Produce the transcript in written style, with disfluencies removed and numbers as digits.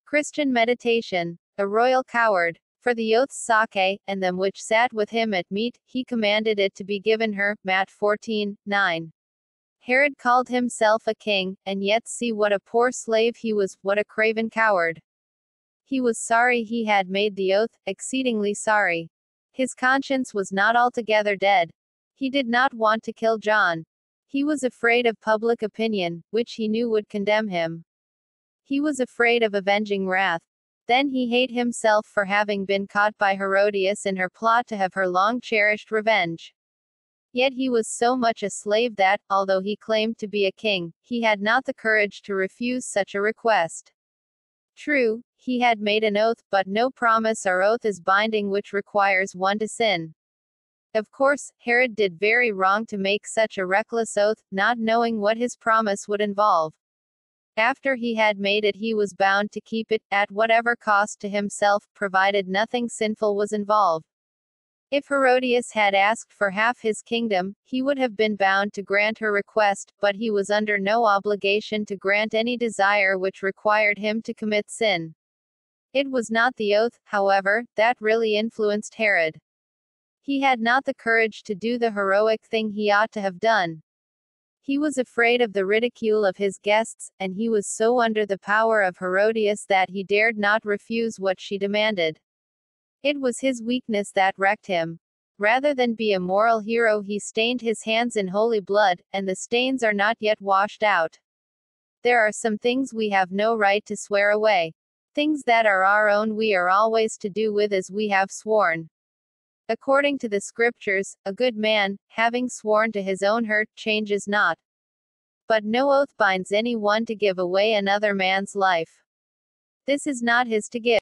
Christian meditation. A royal coward. For the oaths sake, and them which sat with him at meat, he commanded it to be given her. Matt 14:9. Herod called himself a king, and yet see what a poor slave he was, what a craven coward. He was sorry he had made the oath, exceedingly sorry. His conscience was not altogether dead. He did not want to kill John. He was afraid of public opinion, which he knew would condemn him. He was afraid of avenging wrath. Then he hated himself for having been caught by Herodias in her plot to have her long-cherished revenge. Yet he was so much a slave that, although he claimed to be a king, he had not the courage to refuse such a request. True, he had made an oath, but no promise or oath is binding which requires one to sin. Of course, Herod did very wrong to make such a reckless oath, not knowing what his promise would involve. After he had made it, he was bound to keep it, at whatever cost to himself, provided nothing sinful was involved. If Herodias had asked for half his kingdom, he would have been bound to grant her request, but he was under no obligation to grant any desire which required him to commit sin. It was not the oath, however, that really influenced Herod. He had not the courage to do the heroic thing he ought to have done. He was afraid of the ridicule of his guests, and he was so under the power of Herodias that he dared not refuse what she demanded. It was his weakness that wrecked him. Rather than be a moral hero, he stained his hands in holy blood, and the stains are not yet washed out. There are some things we have no right to swear away. Things that are our own we are always to do with as we have sworn. According to the Scriptures, a good man, having sworn to his own hurt, changes not. But no oath binds any one to give away another man's life. This is not his to give.